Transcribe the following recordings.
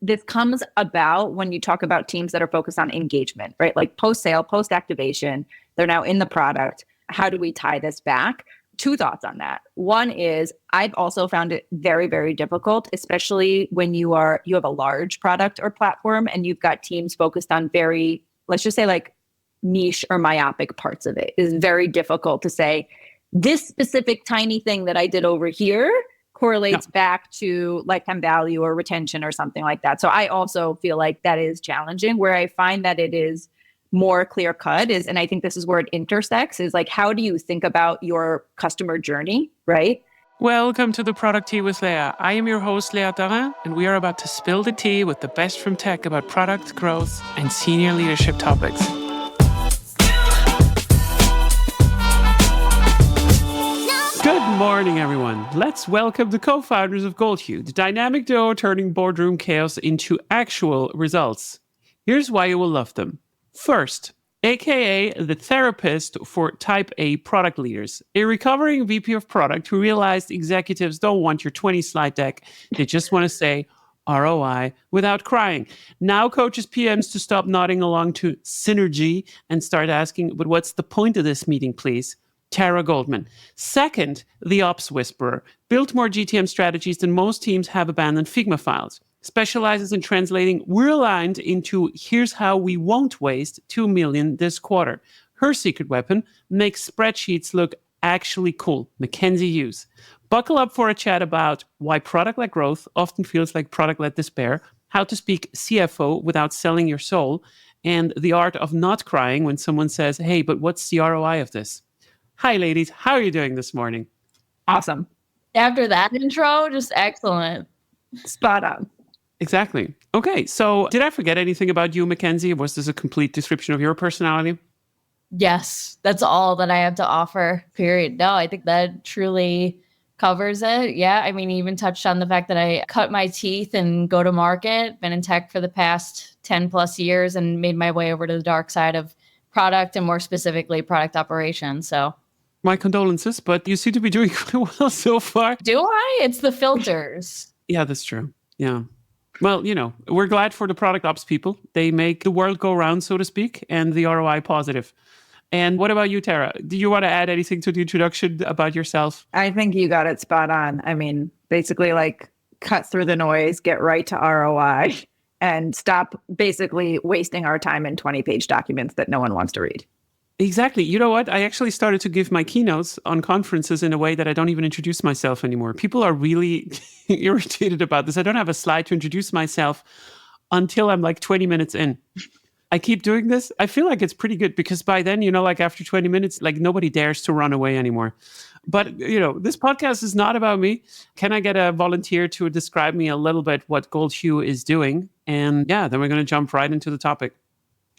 this comes about when you talk about teams that are focused on engagement, right? Like post-sale, post-activation, they're now in the product. How do we tie this back? Two thoughts on that. One is I've also found it very, very difficult, especially when you have a large product or platform and you've got teams focused on very, let's just say like niche or myopic parts of it. It is very difficult to say this specific tiny thing that I did over here correlates back to lifetime value or retention or something like that. So I also feel like that is challenging. Where I find that it is more clear cut is, and I think this is where it intersects, is like, how do you think about your customer journey, right? Welcome to the Product Tea with Leah. I am your host, Leah Tarin, and we are about to spill the tea with the best from tech about product growth and senior leadership topics. Good morning, everyone. Let's welcome the co-founders of Goldhue, the dynamic duo turning boardroom chaos into actual results. Here's why you will love them. First, aka the therapist for type A product leaders, a recovering VP of product who realized executives don't want your 20 slide deck. They just want to say ROI without crying. Now coaches PMs to stop nodding along to synergy and start asking, but what's the point of this meeting, please? Tara Goldman. Second, the ops whisperer, built more GTM strategies than most teams have abandoned Figma files. Specializes in translating "we're aligned" into "here's how we won't waste 2 million this quarter." Her secret weapon makes spreadsheets look actually cool. Mackenzie Hughes. Buckle up for a chat about why product-led growth often feels like product-led despair, how to speak CFO without selling your soul, and the art of not crying when someone says, "Hey, but what's the ROI of this?" Hi, ladies. How are you doing this morning? Awesome. After that intro, just excellent. Spot on. Exactly. Okay, so did I forget anything about you, Mackenzie? Was this a complete description of your personality? Yes, that's all that I have to offer, period. No, I think that truly covers it. Yeah, I mean, you even touched on the fact that I cut my teeth and go to market, been in tech for the past 10 plus years and made my way over to the dark side of product and more specifically product operations. So my condolences, but you seem to be doing quite well so far. Do I? It's the filters. Yeah, that's true. Yeah. Well, we're glad for the product ops people. They make the world go round, so to speak, and the ROI positive. And what about you, Tara? Do you want to add anything to the introduction about yourself? I think you got it spot on. I mean, basically like cut through the noise, get right to ROI, and stop basically wasting our time in 20-page documents that no one wants to read. Exactly. You know what? I actually started to give my keynotes on conferences in a way that I don't even introduce myself anymore. People are really irritated about this. I don't have a slide to introduce myself until I'm like 20 minutes in. I keep doing this. I feel like it's pretty good because by then, like after 20 minutes, like nobody dares to run away anymore. But, this podcast is not about me. Can I get a volunteer to describe me a little bit what Goldhue is doing? And yeah, then we're going to jump right into the topic.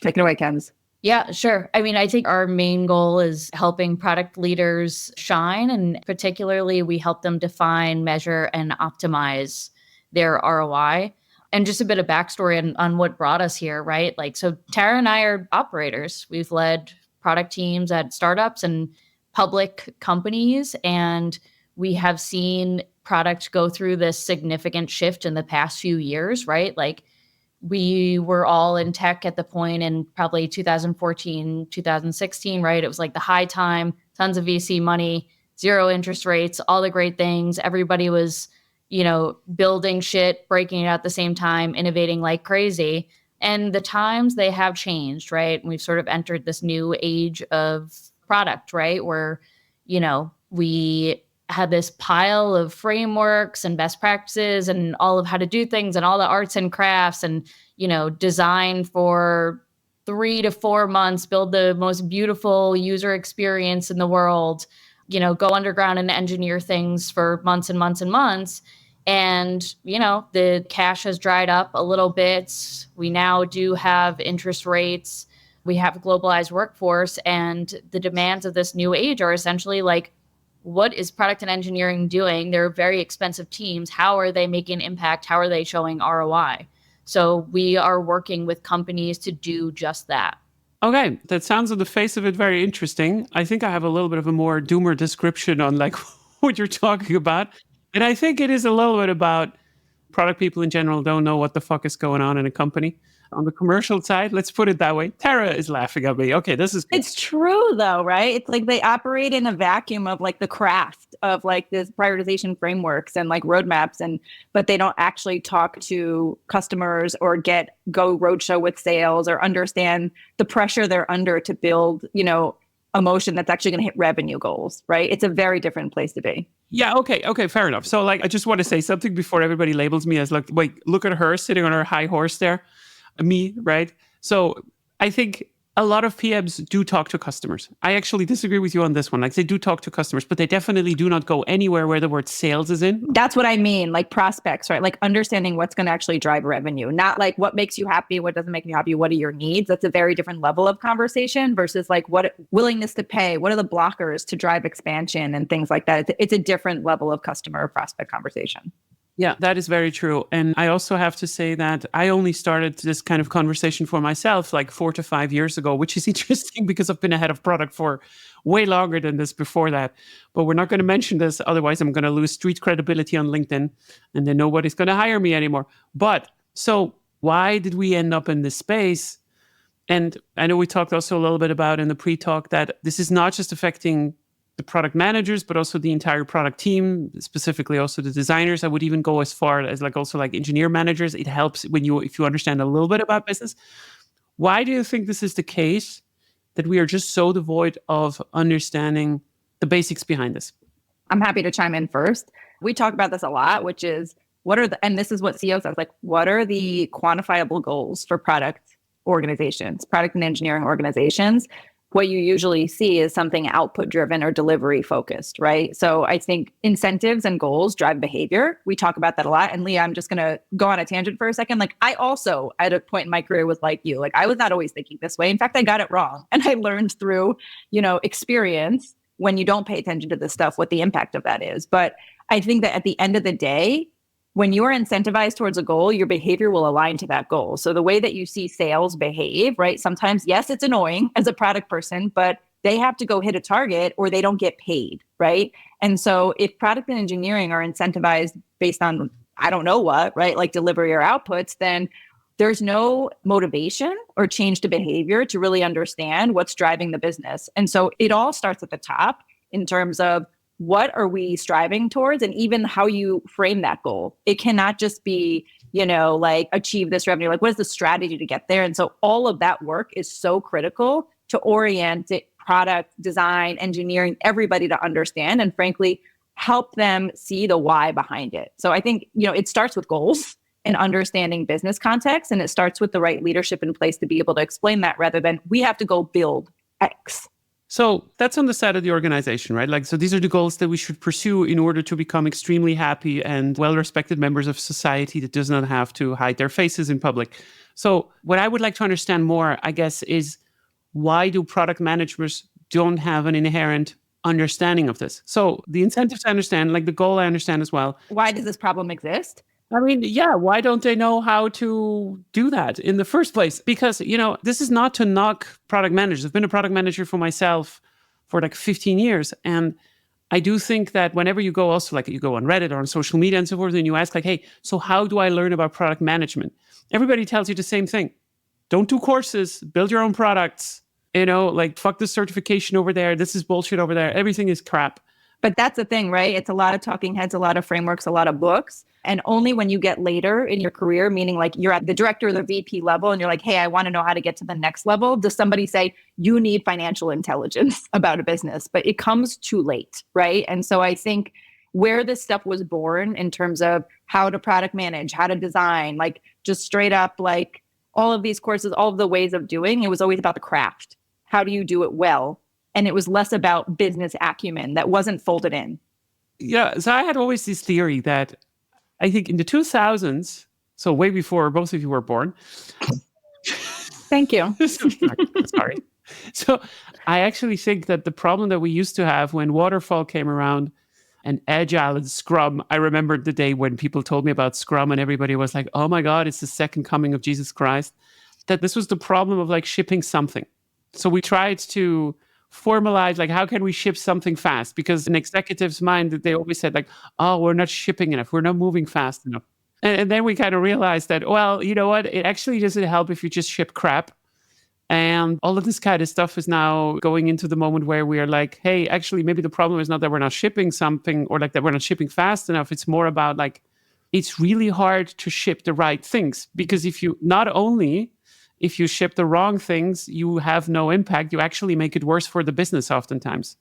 Take it away, Kenz. Yeah, sure. I mean, I think our main goal is helping product leaders shine, and particularly we help them define, measure, and optimize their ROI. And just a bit of backstory on what brought us here, right? So Tara and I are operators. We've led product teams at startups and public companies, and we have seen product go through this significant shift in the past few years, right? We were all in tech at the point in probably 2014, 2016, right? It was like the high time, tons of VC money, zero interest rates, all the great things. Everybody was, building shit, breaking it at the same time, innovating like crazy. And the times, they have changed, right? And we've sort of entered this new age of product, right? Where, we had this pile of frameworks and best practices and all of how to do things and all the arts and crafts and, design for 3 to 4 months, build the most beautiful user experience in the world, go underground and engineer things for months and months and months. And, the cash has dried up a little bit. We now do have interest rates. We have a globalized workforce, and the demands of this new age are essentially like, what is product and engineering doing? They're very expensive teams. How are they making impact? How are they showing ROI? So we are working with companies to do just that. Okay, that sounds on the face of it very interesting. I think I have a little bit of a more doomer description on what you're talking about. And I think it is a little bit about Product people in general don't know what the fuck is going on in a company. On the commercial side, let's put it that way. Tara is laughing at me. Okay, this is good. It's true though, right? It's like they operate in a vacuum of like the craft of like this prioritization frameworks and like roadmaps, but they don't actually talk to customers or go roadshow with sales or understand the pressure they're under to build, a motion that's actually going to hit revenue goals, right? It's a very different place to be. Yeah, okay, fair enough. So like I just want to say something before everybody labels me as like, wait, look at her sitting on her high horse there. Me, right? So I think a lot of PMs do talk to customers. I actually disagree with you on this one. Like they do talk to customers, but they definitely do not go anywhere where the word sales is in. That's what I mean, like prospects, right? Like understanding what's going to actually drive revenue, not like what makes you happy, what doesn't make you happy, what are your needs. That's a very different level of conversation versus like what willingness to pay, what are the blockers to drive expansion and things like that. It's a different level of customer or prospect conversation. Yeah, that is very true. And I also have to say that I only started this kind of conversation for myself like 4 to 5 years ago, which is interesting because I've been a head of product for way longer than this before that. But we're not going to mention this. Otherwise, I'm going to lose street credibility on LinkedIn and then nobody's going to hire me anymore. But so why did we end up in this space? And I know we talked also a little bit about in the pre-talk that this is not just affecting the product managers, but also the entire product team, specifically also the designers. I would even go as far as like also like engineer managers. It helps if you understand a little bit about business. Why do you think this is the case that we are just so devoid of understanding the basics behind this? I'm happy to chime in first. We talk about this a lot, which is and this is what CEO says, like, what are the quantifiable goals for product organizations, product and engineering organizations? What you usually see is something output driven or delivery focused, right? So I think incentives and goals drive behavior. We talk about that a lot. And Leah, I'm just going to go on a tangent for a second. Like I also, at a point in my career was like you, like I was not always thinking this way. In fact, I got it wrong. And I learned through, experience when you don't pay attention to this stuff, what the impact of that is. But I think that at the end of the day, when you are incentivized towards a goal, your behavior will align to that goal. So the way that you see sales behave, right? Sometimes, yes, it's annoying as a product person, but they have to go hit a target or they don't get paid, right? And so if product and engineering are incentivized based on, I don't know what, right? Like delivery or outputs, then there's no motivation or change to behavior to really understand what's driving the business. And so it all starts at the top in terms of what are we striving towards and even how you frame that goal. It cannot just be, like achieve this revenue. Like what is the strategy to get there? And so all of that work is so critical to orient it, product, design, engineering, everybody to understand and frankly, help them see the why behind it. So I think, it starts with goals and understanding business context. And it starts with the right leadership in place to be able to explain that rather than we have to go build X. So that's on the side of the organization, right? Like, so these are the goals that we should pursue in order to become extremely happy and well-respected members of society that does not have to hide their faces in public. So what I would like to understand more, I guess, is why do product managers don't have an inherent understanding of this? So the incentives I understand, like the goal I understand as well. Why does this problem exist? I mean, yeah, why don't they know how to do that in the first place? Because, this is not to knock product managers. I've been a product manager for myself for like 15 years. And I do think that whenever you go also, like you go on Reddit or on social media and so forth, and you ask like, hey, so how do I learn about product management? Everybody tells you the same thing. Don't do courses, build your own products, like fuck this certification over there. This is bullshit over there. Everything is crap. But that's the thing, right? It's a lot of talking heads, a lot of frameworks, a lot of books. And only when you get later in your career, meaning like you're at the director or the VP level and you're like, hey, I want to know how to get to the next level. Does somebody say you need financial intelligence about a business? But it comes too late, right? And so I think where this stuff was born in terms of how to product manage, how to design, like just straight up, like all of these courses, all of the ways of doing, it was always about the craft. How do you do it well? And it was less about business acumen that wasn't folded in. Yeah. So I had always this theory that I think in the 2000s, so way before both of you were born. Thank you. Sorry. So I actually think that the problem that we used to have when waterfall came around and Agile and Scrum, I remembered the day when people told me about Scrum and everybody was like, oh my God, it's the second coming of Jesus Christ. That this was the problem of like shipping something. So we tried to formalize, like, how can we ship something fast? Because in executives' mind, they always said like, oh, we're not shipping enough. We're not moving fast enough. And then we kind of realized that, well, you know what? It actually doesn't help if you just ship crap. And all of this kind of stuff is now going into the moment where we are like, hey, actually, maybe the problem is not that we're not shipping something or like that we're not shipping fast enough. It's more about like, it's really hard to ship the right things, because if you ship the wrong things, you have no impact. You actually make it worse for the business oftentimes.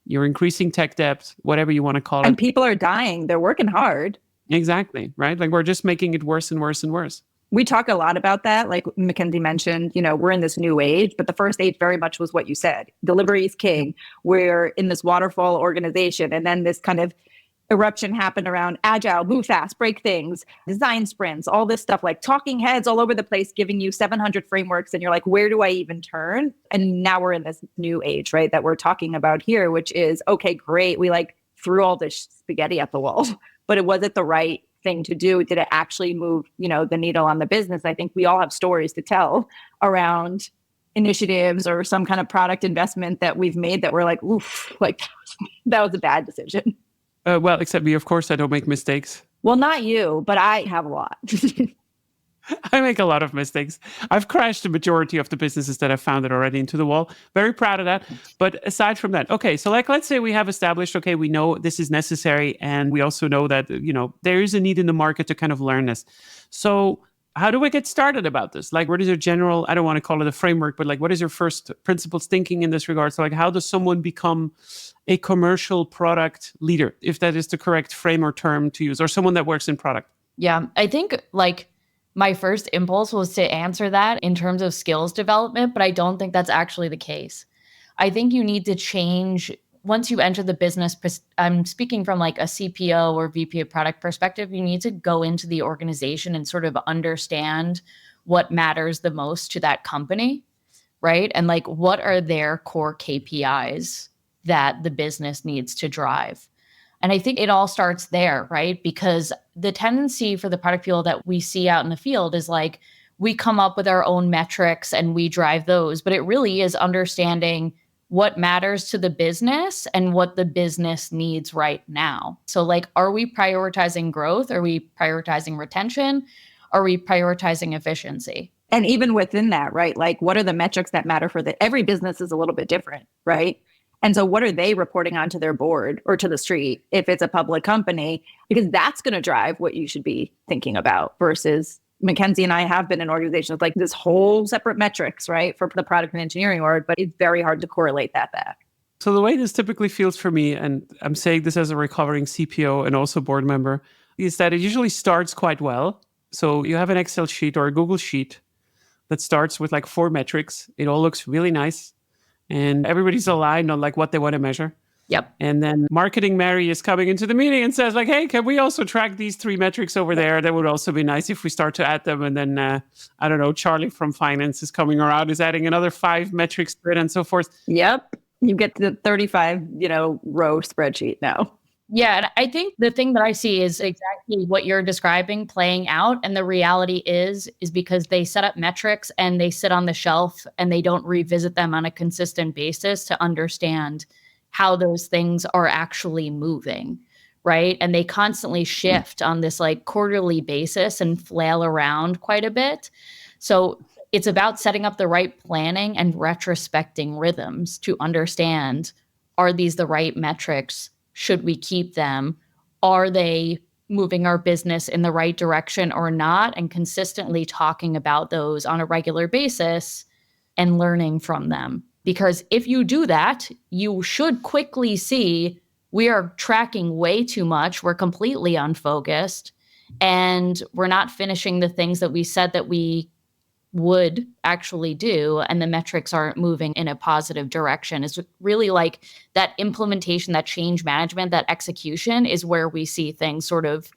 You're increasing tech debt, whatever you want to call it. And people are dying. They're working hard. Exactly, right? Like we're just making it worse and worse and worse. We talk a lot about that. Like Mackenzie mentioned, we're in this new age, but the first age very much was what you said. Delivery is king. We're in this waterfall organization. And then this kind of eruption happened around agile, move fast, break things, design sprints, all this stuff, like talking heads all over the place, giving you 700 frameworks. And you're like, where do I even turn? And now we're in this new age, right, that we're talking about here, which is, okay, great. We like threw all this spaghetti at the wall, but was it the right thing to do? Did it actually move, the needle on the business? I think we all have stories to tell around initiatives or some kind of product investment that we've made that we're like, oof, like that was a bad decision. Well, except me, of course, I don't make mistakes. Well, not you, but I have a lot. I make a lot of mistakes. I've crashed the majority of the businesses that I've founded already into the wall. Very proud of that. But aside from that, okay, so like, let's say we have established, okay, we know this is necessary. And we also know that, there is a need in the market to kind of learn this. So how do we get started about this? Like, what is your general, I don't want to call it a framework, but like, what is your first principles thinking in this regard? So like, how does someone become a commercial product leader, if that is the correct frame or term to use, or someone that works in product? Yeah, I think like my first impulse was to answer that in terms of skills development, but I don't think that's actually the case. I think you need to change once you enter the business. I'm speaking from like a CPO or VP of product perspective. You need to go into the organization and sort of understand what matters the most to that company, right? And like, what are their core KPIs that the business needs to drive? And I think it all starts there, right? Because the tendency for the product people that we see out in the field is like, we come up with our own metrics and we drive those, but it really is understanding what matters to the business and what the business needs right now. So like, are we prioritizing growth? Are we prioritizing retention? Are we prioritizing efficiency? And even within that, right? Like, what are the metrics that matter for every business is a little bit different, right? And so what are they reporting onto their board or to the street if it's a public company? Because that's going to drive what you should be thinking about versus Mackenzie and I have been in organizations like this whole separate metrics, right, for the product and engineering org, but it's very hard to correlate that back. So the way this typically feels for me, and I'm saying this as a recovering CPO and also board member, is that it usually starts quite well. So you have an Excel sheet or a Google sheet that starts with like 4 metrics. It all looks really nice. And everybody's aligned on like what they want to measure. Yep. And then marketing Mary is coming into the meeting and says like, hey, can we also track these 3 metrics over there? That would also be nice if we start to add them. And then, I don't know, Charlie from finance is coming around, is adding another 5 metrics to it and so forth. Yep. You get the 35, row spreadsheet now. Yeah. And I think the thing that I see is exactly what you're describing playing out. And the reality is because they set up metrics and they sit on the shelf and they don't revisit them on a consistent basis to understand how those things are actually moving, right? And they constantly shift on this like quarterly basis and flail around quite a bit. So it's about setting up the right planning and retrospecting rhythms to understand, are these the right metrics? Should we keep them? Are they moving our business in the right direction or not? And consistently talking about those on a regular basis and learning from them. Because if you do that, you should quickly see we are tracking way too much. We're completely unfocused and we're not finishing the things that we said that we would actually do, and the metrics aren't moving in a positive direction. It's really like that implementation, that change management, that execution is where we see things sort of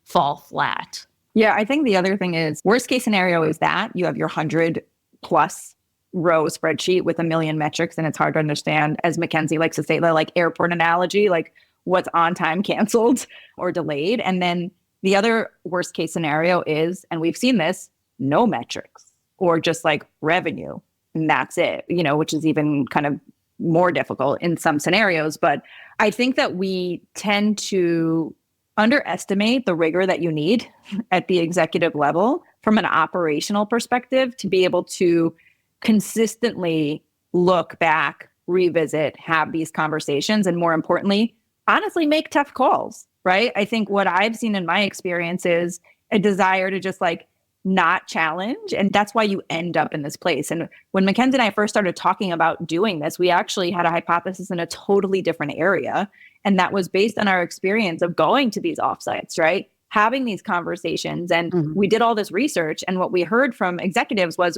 fall flat. Yeah, I think the other thing is worst case scenario is that you have your 100 plus row spreadsheet with 1 million metrics and it's hard to understand, as Mackenzie likes to say, the like airport analogy, like what's on time canceled or delayed. And then the other worst case scenario is, and we've seen this, no metrics. Or just like revenue, and that's it, which is even kind of more difficult in some scenarios. But I think that we tend to underestimate the rigor that you need at the executive level from an operational perspective to be able to consistently look back, revisit, have these conversations, and more importantly, honestly, make tough calls, right? I think what I've seen in my experience is a desire to just like not challenge. And that's why you end up in this place. And when Mackenzie and I first started talking about doing this, we actually had a hypothesis in a totally different area. And that was based on our experience of going to these offsites, right? Having these conversations. And we did all this research. And what we heard from executives was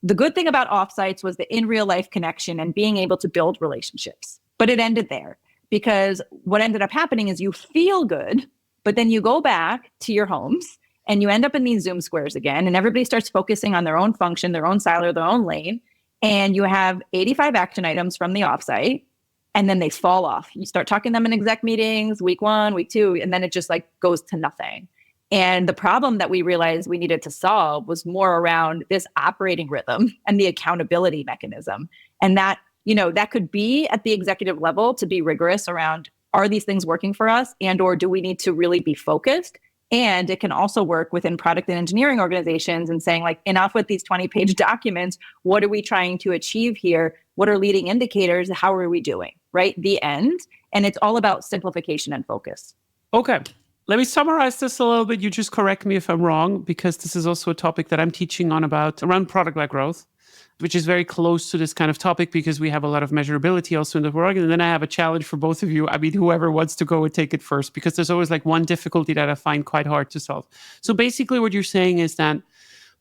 the good thing about offsites was the in real life connection and being able to build relationships. But it ended there because what ended up happening is you feel good, but then you go back to your homes and you end up in these Zoom squares again, and everybody starts focusing on their own function, their own silo, their own lane. And you have 85 action items from the offsite, and then they fall off. You start talking to them in exec meetings, week 1, week 2, and then it just like goes to nothing. And the problem that we realized we needed to solve was more around this operating rhythm and the accountability mechanism. And that, that could be at the executive level to be rigorous around, are these things working for us? And, or do we need to really be focused? And it can also work within product and engineering organizations and saying like, enough with these 20-page documents. What are we trying to achieve here? What are leading indicators? How are we doing? Right? The end. And it's all about simplification and focus. Okay. Let me summarize this a little bit. You just correct me if I'm wrong, because this is also a topic that I'm teaching on around product-led growth, which is very close to this kind of topic because we have a lot of measurability also in the work. And then I have a challenge for both of you. I mean, whoever wants to go and take it first, because there's always like one difficulty that I find quite hard to solve. So basically what you're saying is that,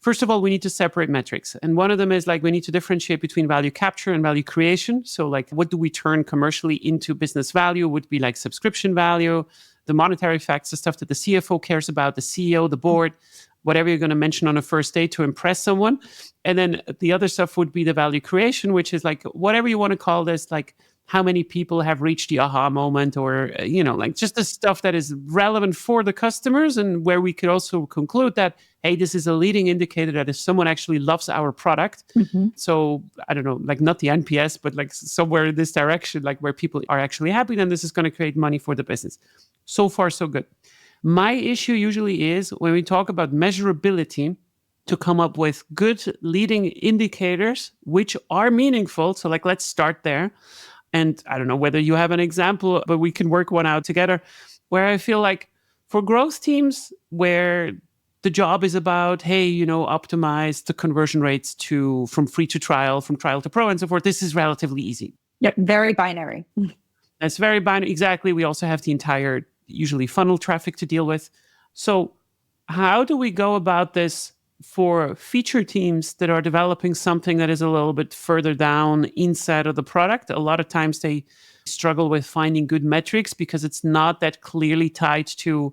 first of all, we need to separate metrics. And one of them is like, we need to differentiate between value capture and value creation. So like, what do we turn commercially into business value? Would be like subscription value, the monetary facts, the stuff that the CFO cares about, the CEO, the board, whatever you're going to mention on a first date to impress someone. And then the other stuff would be the value creation, which is like, whatever you want to call this, like how many people have reached the aha moment, or, like just the stuff that is relevant for the customers, and where we could also conclude that, hey, this is a leading indicator that if someone actually loves our product. So I don't know, like not the NPS, but like somewhere in this direction, like where people are actually happy, then this is going to create money for the business. So far, so good. My issue usually is when we talk about measurability, to come up with good leading indicators, which are meaningful. So like, let's start there. And I don't know whether you have an example, but we can work one out together, where I feel like for growth teams where the job is about, hey, optimize the conversion rates from free to trial, from trial to pro and so forth. This is relatively easy. Yep. Very binary. That's very binary. Exactly. We also have the entire usually funnel traffic to deal with. So how do we go about this for feature teams that are developing something that is a little bit further down inside of the product? A lot of times they struggle with finding good metrics because it's not that clearly tied to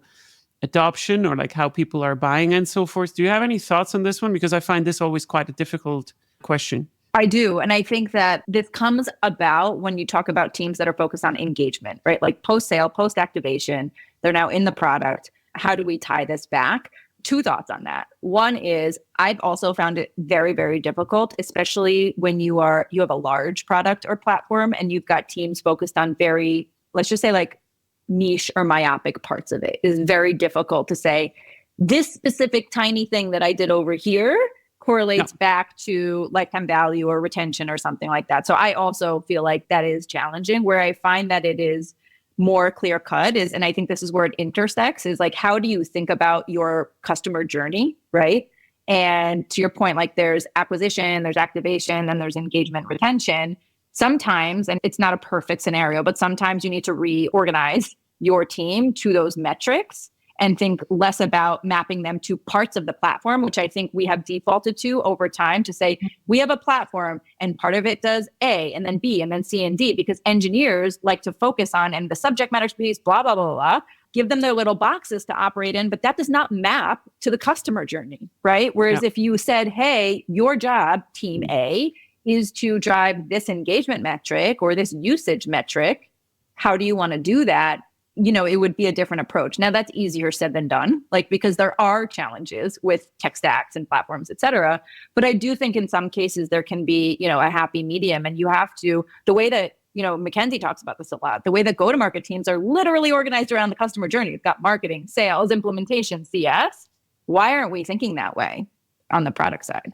adoption or like how people are buying and so forth. Do you have any thoughts on this one? Because I find this always quite a difficult question. I do. And I think that this comes about when you talk about teams that are focused on engagement, right? Like post-sale, post-activation, they're now in the product. How do we tie this back? 2 thoughts on that. One is I've also found it very, very difficult, especially when you have a large product or platform and you've got teams focused on very, let's just say like niche or myopic parts of it. It's very difficult to say this specific tiny thing that I did over here correlates back to lifetime value or retention or something like that. So I also feel like that is challenging. Where I find that it is more clear cut is, and I think this is where it intersects, is like, how do you think about your customer journey, right? And to your point, like there's acquisition, there's activation, and there's engagement retention. Sometimes, and it's not a perfect scenario, but sometimes you need to reorganize your team to those metrics and think less about mapping them to parts of the platform, which I think we have defaulted to over time, to say we have a platform and part of it does A and then B and then C and D, because engineers like to focus on, and the subject matter piece, blah, blah, blah, blah, give them their little boxes to operate in, but that does not map to the customer journey, right? Whereas if you said, hey, your job, team A, is to drive this engagement metric or this usage metric, how do you want to do that? It would be a different approach. Now that's easier said than done, like, because there are challenges with tech stacks and platforms, et cetera. But I do think in some cases there can be, a happy medium, and you have to, the way that, Mackenzie talks about this a lot. The way that go-to-market teams are literally organized around the customer journey. You've got marketing, sales, implementation, CS. Why aren't we thinking that way on the product side?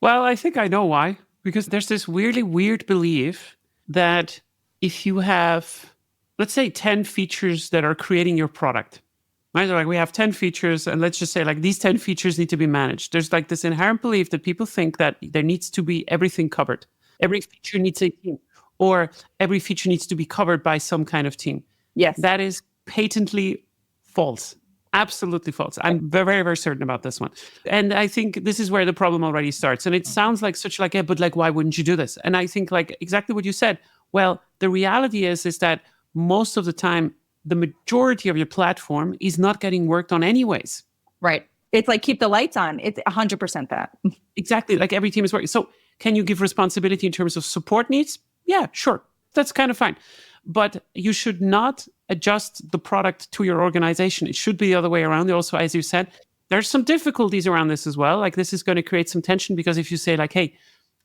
Well, I think I know why. Because there's this really weird belief that if you have, let's say, 10 features that are creating your product, right? So like we have 10 features, and let's just say like these 10 features need to be managed. There's like this inherent belief that people think that there needs to be everything covered. Every feature needs a team, or every feature needs to be covered by some kind of team. Yes. That is patently false. Absolutely false. I'm very, very, very certain about this one. And I think this is where the problem already starts. And it sounds like such like, yeah, but like, why wouldn't you do this? And I think like exactly what you said. Well, the reality is that most of the time, the majority of your platform is not getting worked on anyways. Right. It's like, keep the lights on. It's 100% that. Exactly. Like every team is working. So can you give responsibility in terms of support needs? Yeah, sure. That's kind of fine. But you should not adjust the product to your organization. It should be the other way around. Also, as you said, there's some difficulties around this as well. Like this is going to create some tension because if you say like, hey,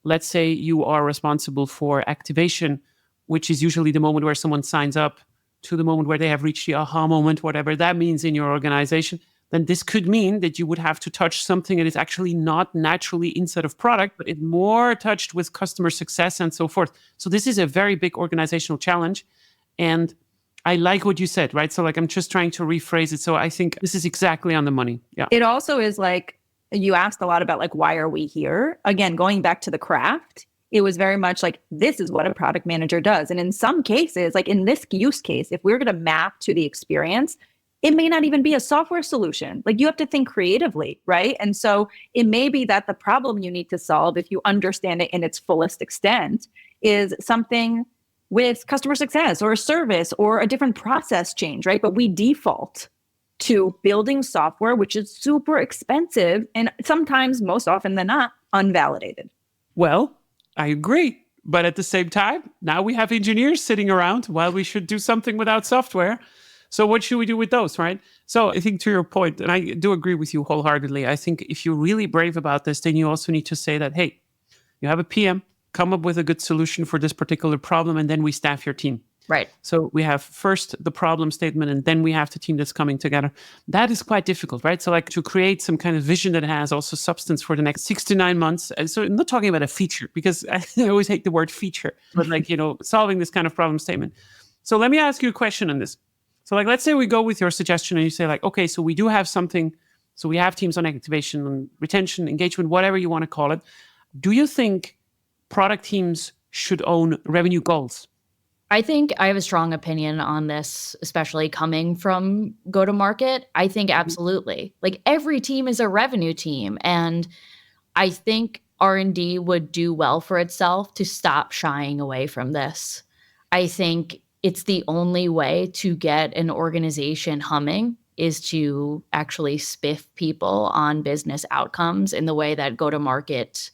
let's say you are responsible for activation, which is usually the moment where someone signs up to the moment where they have reached the aha moment, whatever that means in your organization, then this could mean that you would have to touch something that is actually not naturally inside of product, but it's more touched with customer success and so forth. So this is a very big organizational challenge. And I like what you said, right? So like, I'm just trying to rephrase it. So I think this is exactly on the money. Yeah. It also is like, you asked a lot about like, why are we here? Again, going back to the craft, it was very much like, this is what a product manager does. And in some cases, like in this use case, if we're going to map to the experience, it may not even be a software solution. Like you have to think creatively, right? And so it may be that the problem you need to solve, if you understand it in its fullest extent, is something with customer success or a service or a different process change, right? But we default to building software, which is super expensive and sometimes, most often than not, unvalidated. Well, I agree. But at the same time, now we have engineers sitting around while we should do something without software. So what should we do with those, right? So I think to your point, and I do agree with you wholeheartedly, I think if you're really brave about this, then you also need to say that, hey, you have a PM, come up with a good solution for this particular problem, and then we staff your team. Right. So we have first the problem statement, and then we have the team that's coming together. That is quite difficult, right? So like to create some kind of vision that has also substance for the next 6 to 9 months. And so I'm not talking about a feature, because I always hate the word feature, but like, solving this kind of problem statement. So let me ask you a question on this. So like, let's say we go with your suggestion and you say like, okay, so we do have something. So we have teams on activation, on retention, engagement, whatever you want to call it. Do you think product teams should own revenue goals? I think I have a strong opinion on this, especially coming from go-to-market. I think absolutely. Like every team is a revenue team. And I think R&D would do well for itself to stop shying away from this. I think it's the only way to get an organization humming is to actually spiff people on business outcomes in the way that go-to-market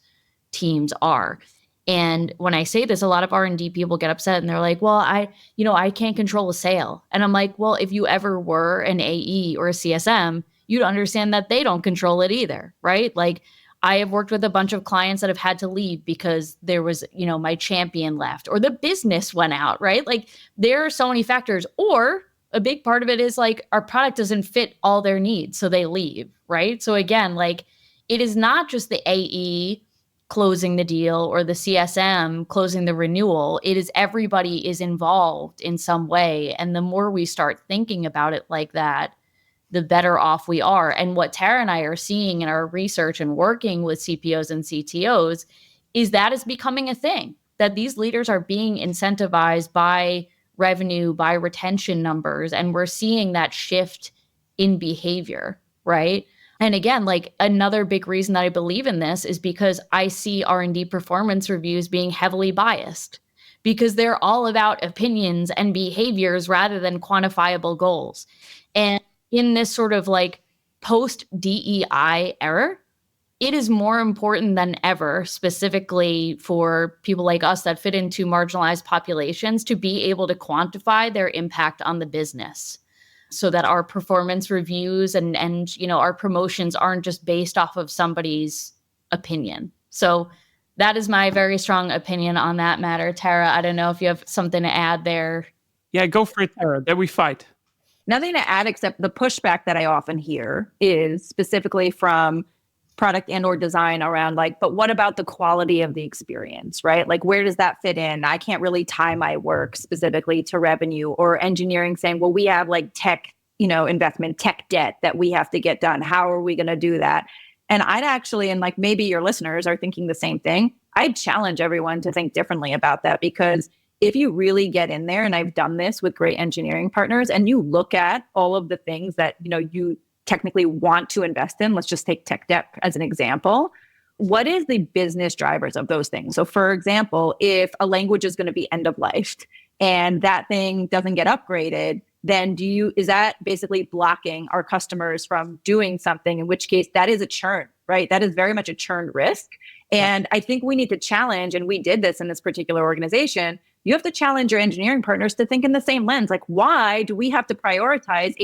teams are. And when I say this, a lot of R&D people get upset and they're like, well, I can't control a sale. And I'm like, well, if you ever were an AE or a CSM, you'd understand that they don't control it either, right? Like I have worked with a bunch of clients that have had to leave because there was, my champion left or the business went out, right? Like there are so many factors, or a big part of it is like our product doesn't fit all their needs. So they leave, right? So again, like it is not just the AE closing the deal or the CSM closing the renewal. It is everybody is involved in some way. And the more we start thinking about it like that, the better off we are. And what Tara and I are seeing in our research and working with CPOs and CTOs is that is becoming a thing, that these leaders are being incentivized by revenue, by retention numbers. And we're seeing that shift in behavior, right? And again, like another big reason that I believe in this is because I see R&D performance reviews being heavily biased because they're all about opinions and behaviors rather than quantifiable goals. And in this sort of like post-DEI era, it is more important than ever, specifically for people like us that fit into marginalized populations, to be able to quantify their impact on the business so that our performance reviews and our promotions aren't just based off of somebody's opinion. So that is my very strong opinion on that matter. Tara, I don't know if you have something to add there. Yeah, go for it, Tara. Then we fight. Nothing to add except the pushback that I often hear is specifically from product and or design around like, but what about the quality of the experience, right? Like, where does that fit in? I can't really tie my work specifically to revenue, or engineering saying, well, we have like tech, investment, tech debt that we have to get done. How are we going to do that? And I'd actually, and like maybe your listeners are thinking the same thing, I'd challenge everyone to think differently about that, because if you really get in there, and I've done this with great engineering partners, and you look at all of the things that, you technically want to invest in, let's just take tech debt as an example. What is the business drivers of those things? So for example, if a language is going to be end of life and that thing doesn't get upgraded, then is that basically blocking our customers from doing something, in which case that is a churn, right? That is very much a churn risk. And I think we need to challenge, and we did this in this particular organization, you have to challenge your engineering partners to think in the same lens. Like, why do we have to prioritize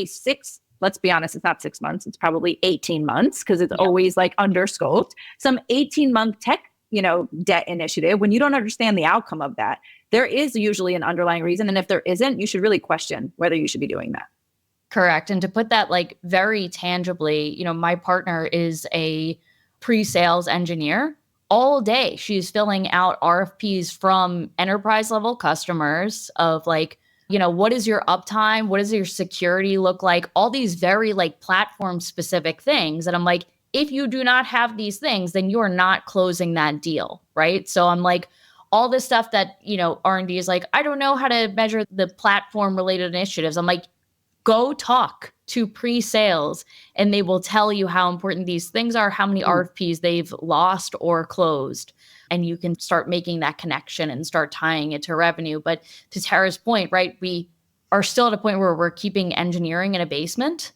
let's be honest, it's not 6 months, it's probably 18 months, because it's always like under scoped, some 18-month tech, debt initiative, when you don't understand the outcome of that. There is usually an underlying reason. And if there isn't, you should really question whether you should be doing that. Correct. And to put that like very tangibly, my partner is a pre-sales engineer. All day, she's filling out RFPs from enterprise level customers of like, what is your uptime? What does your security look like? All these very like platform specific things. And I'm like, if you do not have these things, then you're not closing that deal, right? So I'm like, all this stuff that, R&D is like, I don't know how to measure the platform related initiatives. I'm like, go talk to pre-sales and they will tell you how important these things are, how many RFPs they've lost or closed. And you can start making that connection and start tying it to revenue. But to Tara's point, right, we are still at a point where we're keeping engineering in a basement,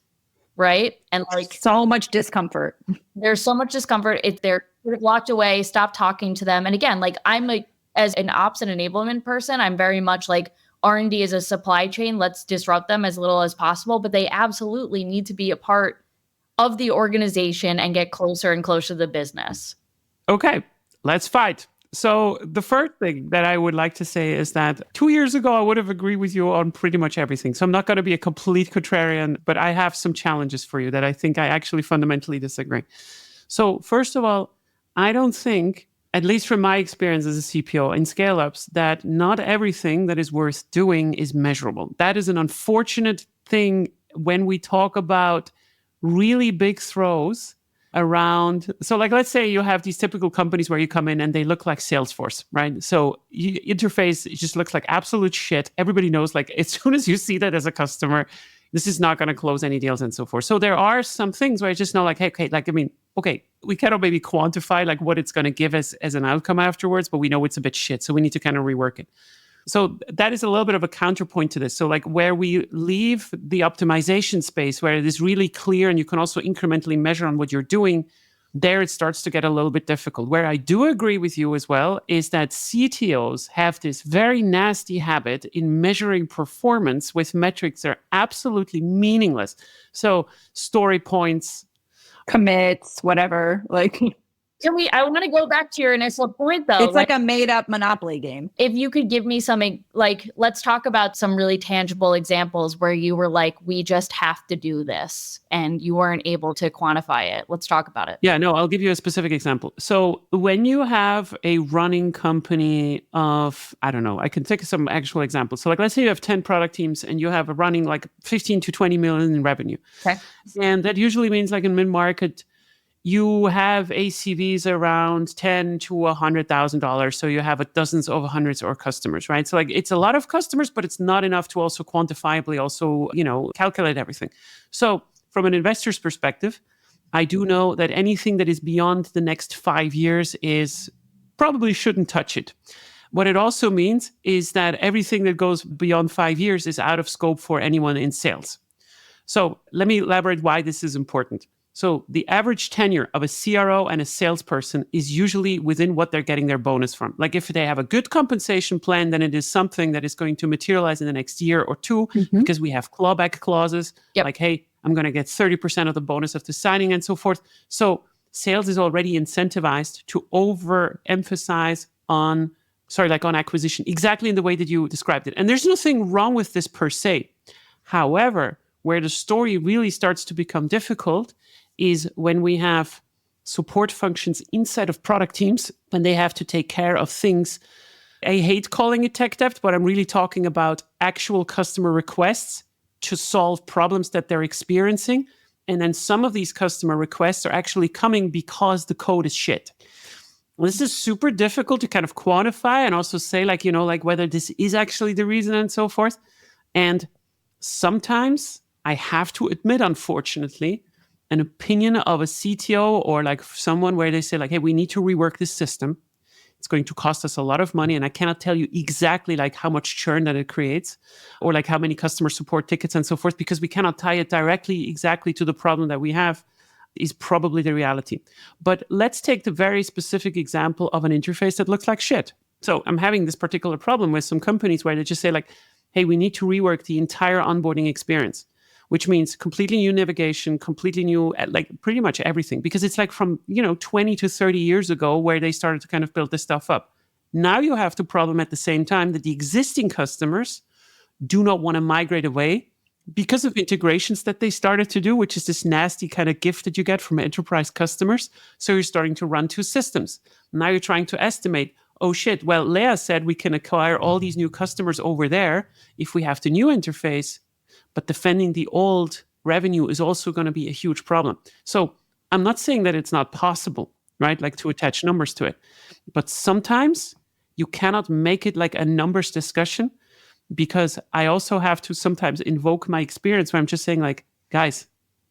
right? And like so much discomfort. There's so much discomfort. If they're sort of locked away, stop talking to them. And again, like as an ops and enablement person, I'm very much like R&D is a supply chain. Let's disrupt them as little as possible. But they absolutely need to be a part of the organization and get closer and closer to the business. Okay. Let's fight. So the first thing that I would like to say is that 2 years ago, I would have agreed with you on pretty much everything. So I'm not going to be a complete contrarian, but I have some challenges for you that I think I actually fundamentally disagree. So first of all, I don't think, at least from my experience as a CPO in scale-ups, that not everything that is worth doing is measurable. That is an unfortunate thing when we talk about really big throws around. So like, let's say you have these typical companies where you come in and they look like Salesforce, right? So interface, it just looks like absolute shit. Everybody knows, like, as soon as you see that as a customer, this is not going to close any deals and so forth. So there are some things where I just know like, hey, okay, like, we cannot maybe quantify like what it's going to give us as an outcome afterwards, but we know it's a bit shit. So we need to kind of rework it. So that is a little bit of a counterpoint to this. So like where we leave the optimization space, where it is really clear and you can also incrementally measure on what you're doing, there it starts to get a little bit difficult. Where I do agree with you as well is that CTOs have this very nasty habit in measuring performance with metrics that are absolutely meaningless. So story points, commits, whatever, like... I want to go back to your initial point, though. It's like a made-up Monopoly game. If you could give me something, like, let's talk about some really tangible examples where you were like, we just have to do this, and you weren't able to quantify it. Let's talk about it. Yeah, no, I'll give you a specific example. So when you have a running company of, I don't know, I can take some actual examples. So like, let's say you have 10 product teams and you have a running like 15 to 20 million in revenue. Okay. And that usually means like in mid-market, you have ACVs around $10,000 to $100,000. So you have dozens of hundreds of customers, right? So like it's a lot of customers, but it's not enough to also quantifiably also, calculate everything. So from an investor's perspective, I do know that anything that is beyond the next 5 years is probably shouldn't touch it. What it also means is that everything that goes beyond 5 years is out of scope for anyone in sales. So let me elaborate why this is important. So the average tenure of a CRO and a salesperson is usually within what they're getting their bonus from. Like if they have a good compensation plan, then it is something that is going to materialize in the next year or two, because we have clawback clauses. Like, hey, I'm going to get 30% of the bonus of the signing and so forth. So sales is already incentivized to overemphasize on acquisition, exactly in the way that you described it. And there's nothing wrong with this per se. However, where the story really starts to become difficult is when we have support functions inside of product teams, when they have to take care of things. I hate calling it tech debt, but I'm really talking about actual customer requests to solve problems that they're experiencing. And then some of these customer requests are actually coming because the code is shit. Well, this is super difficult to kind of quantify and also say whether this is actually the reason and so forth. And sometimes I have to admit, unfortunately, an opinion of a CTO or like someone where they say like, hey, we need to rework this system. It's going to cost us a lot of money. And I cannot tell you exactly like how much churn that it creates or like how many customer support tickets and so forth, because we cannot tie it directly exactly to the problem that we have is probably the reality. But let's take the very specific example of an interface that looks like shit. So I'm having this particular problem with some companies where they just say like, hey, we need to rework the entire onboarding experience, which means completely new navigation, completely new, like pretty much everything, because it's like from, 20 to 30 years ago where they started to kind of build this stuff up. Now you have the problem at the same time that the existing customers do not want to migrate away because of integrations that they started to do, which is this nasty kind of gift that you get from enterprise customers. So you're starting to run two systems. Now you're trying to estimate, oh shit, well, Leah said we can acquire all these new customers over there if we have the new interface, but defending the old revenue is also going to be a huge problem. So I'm not saying that it's not possible, right? Like to attach numbers to it. But sometimes you cannot make it like a numbers discussion, because I also have to sometimes invoke my experience where I'm just saying like, guys,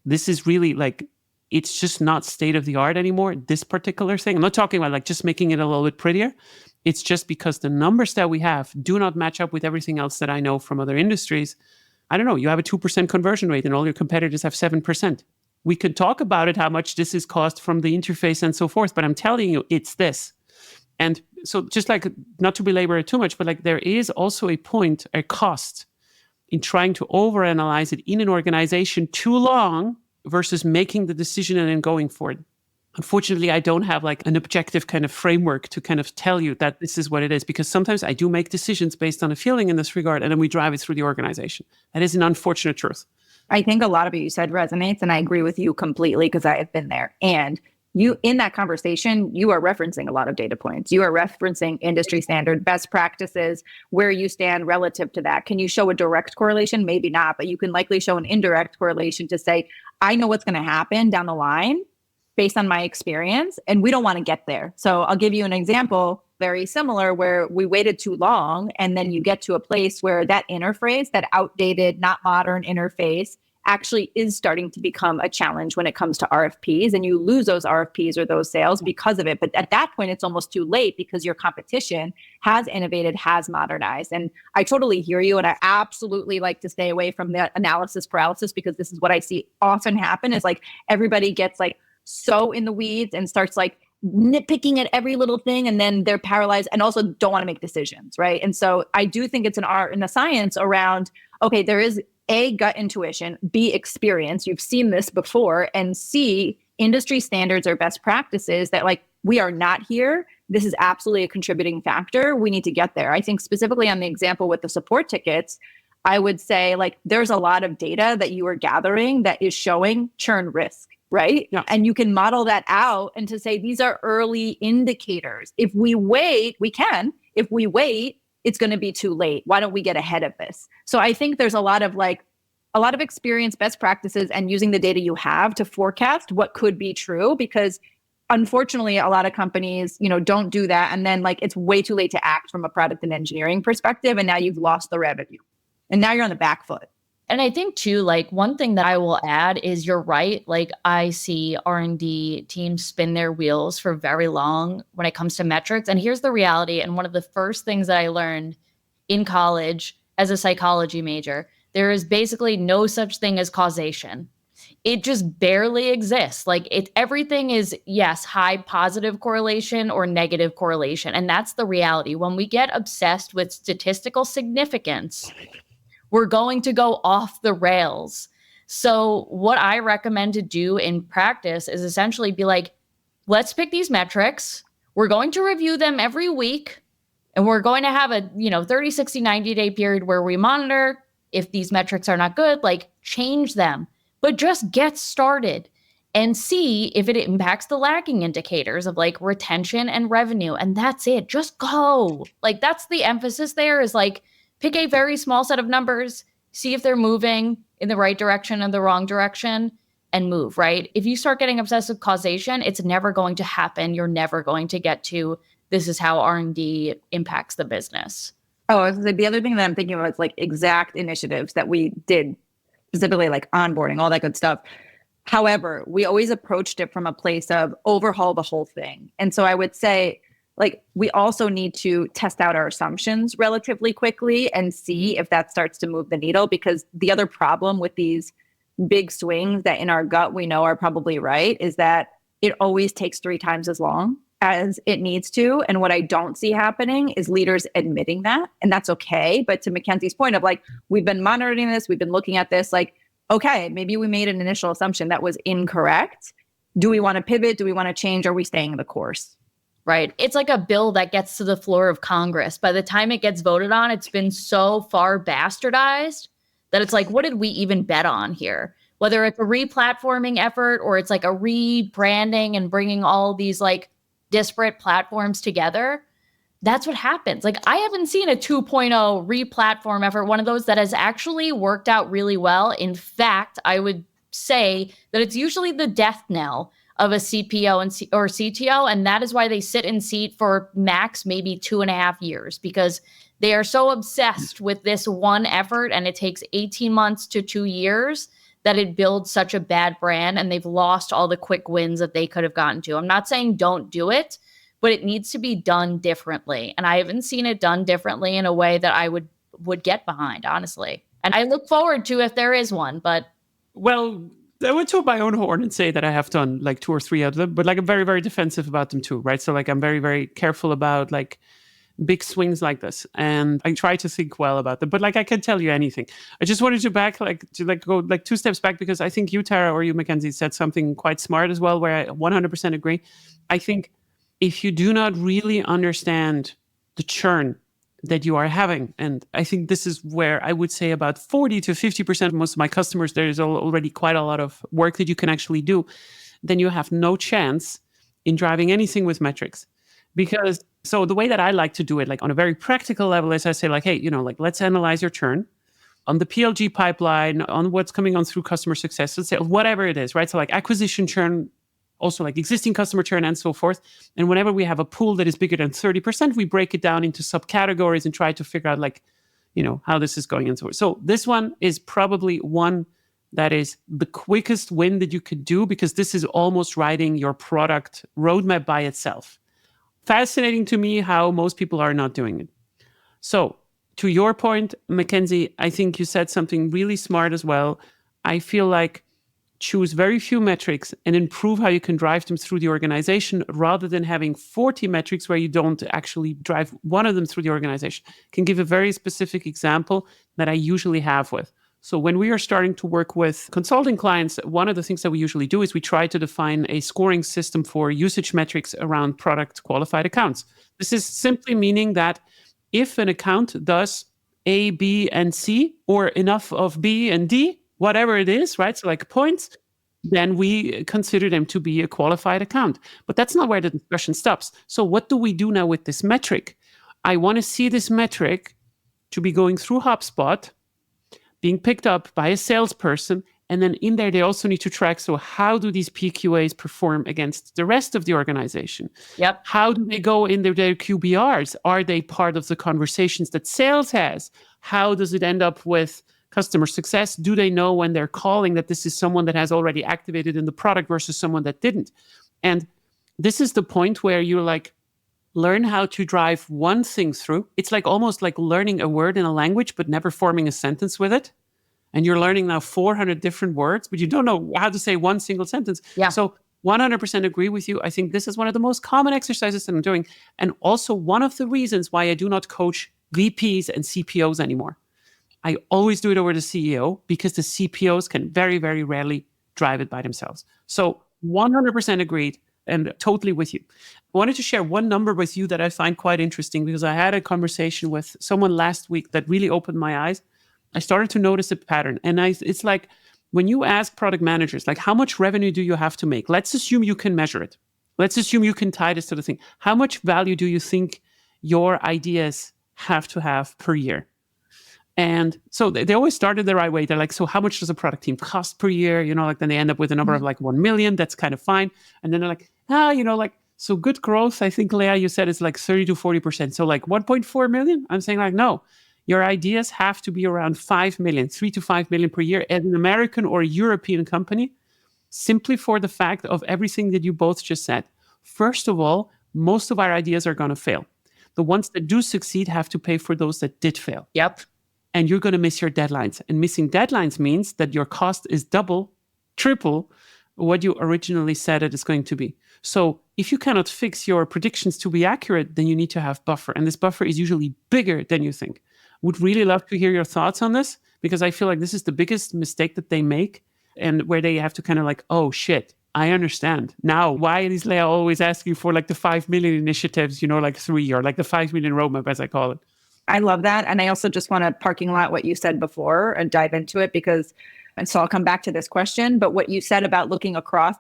this is really like, it's just not state of the art anymore, this particular thing. I'm not talking about like just making it a little bit prettier. It's just because the numbers that we have do not match up with everything else that I know from other industries. I don't know, you have a 2% conversion rate and all your competitors have 7%. We could talk about it, how much this is cost from the interface and so forth, but I'm telling you, it's this. And so just like, not to belabor it too much, but like there is also a point, a cost in trying to overanalyze it in an organization too long versus making the decision and then going for it. Unfortunately, I don't have like an objective kind of framework to kind of tell you that this is what it is, because sometimes I do make decisions based on a feeling in this regard, and then we drive it through the organization. That is an unfortunate truth. I think a lot of what you said resonates, and I agree with you completely because I have been there. And you, in that conversation, you are referencing a lot of data points. You are referencing industry standard best practices, where you stand relative to that. Can you show a direct correlation? Maybe not, but you can likely show an indirect correlation to say, I know what's going to happen down the line based on my experience, and we don't want to get there. So I'll give you an example, very similar, where we waited too long, and then you get to a place where that interface, that outdated, not modern interface, actually is starting to become a challenge when it comes to RFPs, and you lose those RFPs or those sales because of it. But at that point, it's almost too late because your competition has innovated, has modernized. And I totally hear you. And I absolutely like to stay away from that analysis paralysis, because this is what I see often happen is like everybody gets like so in the weeds and starts like nitpicking at every little thing, and then they're paralyzed and also don't want to make decisions, right? And so I do think it's an art and a science around, okay, there is A, gut intuition, B, experience. You've seen this before, and C, industry standards or best practices that like, we are not here. This is absolutely a contributing factor. We need to get there. I think specifically on the example with the support tickets, I would say like, there's a lot of data that you are gathering that is showing churn risk, right? Yeah. And you can model that out and to say, these are early indicators. If we wait, we can. If we wait, it's going to be too late. Why don't we get ahead of this? So I think there's a lot of experience, best practices, and using the data you have to forecast what could be true, because unfortunately, a lot of companies, don't do that. And then like, it's way too late to act from a product and engineering perspective. And now you've lost the revenue and now you're on the back foot. And I think too, like one thing that I will add is you're right. Like I see R&D teams spin their wheels for very long when it comes to metrics. And here's the reality. And one of the first things that I learned in college as a psychology major, there is basically no such thing as causation. It just barely exists. Like everything is, yes, high positive correlation or negative correlation. And that's the reality. When we get obsessed with statistical significance, we're going to go off the rails. So what I recommend to do in practice is essentially be like, let's pick these metrics. We're going to review them every week. And we're going to have a, 30, 60, 90-day period where we monitor. If these metrics are not good, like change them. But just get started and see if it impacts the lagging indicators of like retention and revenue. And that's it. Just go. Like that's the emphasis there is like pick a very small set of numbers, see if they're moving in the right direction or the wrong direction, and move, right? If you start getting obsessed with causation, it's never going to happen. You're never going to get to this is how R&D impacts the business. Oh, I was gonna say, the other thing that I'm thinking about is like exact initiatives that we did, specifically like onboarding, all that good stuff. However, we always approached it from a place of overhaul the whole thing. And so I would say, like, we also need to test out our assumptions relatively quickly and see if that starts to move the needle, because the other problem with these big swings that in our gut we know are probably right is that it always takes 3 times as long as it needs to. And what I don't see happening is leaders admitting that. And that's okay. But to Mackenzie's point of like, we've been monitoring this, we've been looking at this, like, okay, maybe we made an initial assumption that was incorrect. Do we want to pivot? Do we want to change? Are we staying the course? Right. It's like a bill that gets to the floor of Congress. By the time it gets voted on, it's been so far bastardized that it's like, what did we even bet on here? Whether it's a re-platforming effort or it's like a rebranding and bringing all these like disparate platforms together, that's what happens. Like I haven't seen a 2.0 re-platform effort, one of those that has actually worked out really well. In fact, I would say that it's usually the death knell of a CPO or CTO, and that is why they sit in seat for max maybe 2.5 years, because they are so obsessed with this one effort and it takes 18 months to 2 years that it builds such a bad brand, and they've lost all the quick wins that they could have gotten to. I'm not saying don't do it, but it needs to be done differently. And I haven't seen it done differently in a way that I would get behind, honestly. And I look forward to if there is one, but... Well, I would toot my own horn and say that I have done like 2 or 3 of them, but like I'm very, very defensive about them too, right? So like I'm very, very careful about like big swings like this, and I try to think well about them. But like I can tell you anything. I just wanted to go like 2 steps back, because I think you, Tara, or you, Mackenzie, said something quite smart as well, where I 100% agree. I think if you do not really understand the churn that you are having, and I think this is where I would say about 40 to 50% of most of my customers, there is already quite a lot of work that you can actually do, then you have no chance in driving anything with metrics. Because so the way that I like to do it, like on a very practical level, is I say like, hey, like let's analyze your churn on the PLG pipeline, on what's coming on through customer success, let's say whatever it is, right? So like acquisition churn, also like existing customer churn and so forth. And whenever we have a pool that is bigger than 30%, we break it down into subcategories and try to figure out like, how this is going and so forth. So this one is probably one that is the quickest win that you could do, because this is almost writing your product roadmap by itself. Fascinating to me how most people are not doing it. So to your point, Mackenzie, I think you said something really smart as well. I feel like choose very few metrics and improve how you can drive them through the organization, rather than having 40 metrics where you don't actually drive one of them through the organization. I can give a very specific example that I usually have with. So when we are starting to work with consulting clients, one of the things that we usually do is we try to define a scoring system for usage metrics around product qualified accounts. This is simply meaning that if an account does A, B, and C, or enough of B and D, whatever it is, right? So like points, then we consider them to be a qualified account. But that's not where the discussion stops. So what do we do now with this metric? I want to see this metric to be going through HubSpot, being picked up by a salesperson, and then in there, they also need to track, so how do these PQAs perform against the rest of the organization? Yep. How do they go in their QBRs? Are they part of the conversations that sales has? How does it end up with customer success? Do they know when they're calling that this is someone that has already activated in the product versus someone that didn't? And this is the point where you're like, learn how to drive one thing through. It's like almost like learning a word in a language, but never forming a sentence with it. And you're learning now 400 different words, but you don't know how to say one single sentence. Yeah. So 100% agree with you. I think this is one of the most common exercises that I'm doing. And also one of the reasons why I do not coach VPs and CPOs anymore. I always do it over the CEO, because the CPOs can very, very rarely drive it by themselves. So 100% agreed. and totally with you. I wanted to share one number with you that I find quite interesting because I had a conversation with someone last week that really opened my eyes. I started to notice a pattern. And it's like when you ask product managers, like, how much revenue do you have to make? Let's assume you can measure it. Let's assume you can tie this to the thing. How much value do you think your ideas have to have per year? And so they always started the right way. They're like, so how much does a product team cost per year? Then they end up with a number of like 1 million. That's kind of fine. And then they're like, so good growth. I think, Leah, you said it's like 30 to 40%. So like 1.4 million? I'm saying like, no, your ideas have to be around 5 million, 3 to 5 million per year as an American or a European company, simply for the fact of everything that you both just said. First of all, most of our ideas are going to fail. The ones that do succeed have to pay for those that did fail. Yep. And you're going to miss your deadlines. And missing deadlines means that your cost is double, triple what you originally said it is going to be. So if you cannot fix your predictions to be accurate, then you need to have buffer. And this buffer is usually bigger than you think. Would really love to hear your thoughts on this, because I feel like this is the biggest mistake that they make, and where they have to kind of like, oh shit, I understand. Now, why is Leah always asking for like the 5 million initiatives, like 3, or like the 5 million roadmap, as I call it? I love that. And I also just want to parking lot what you said before and dive into it and so I'll come back to this question, but what you said about looking across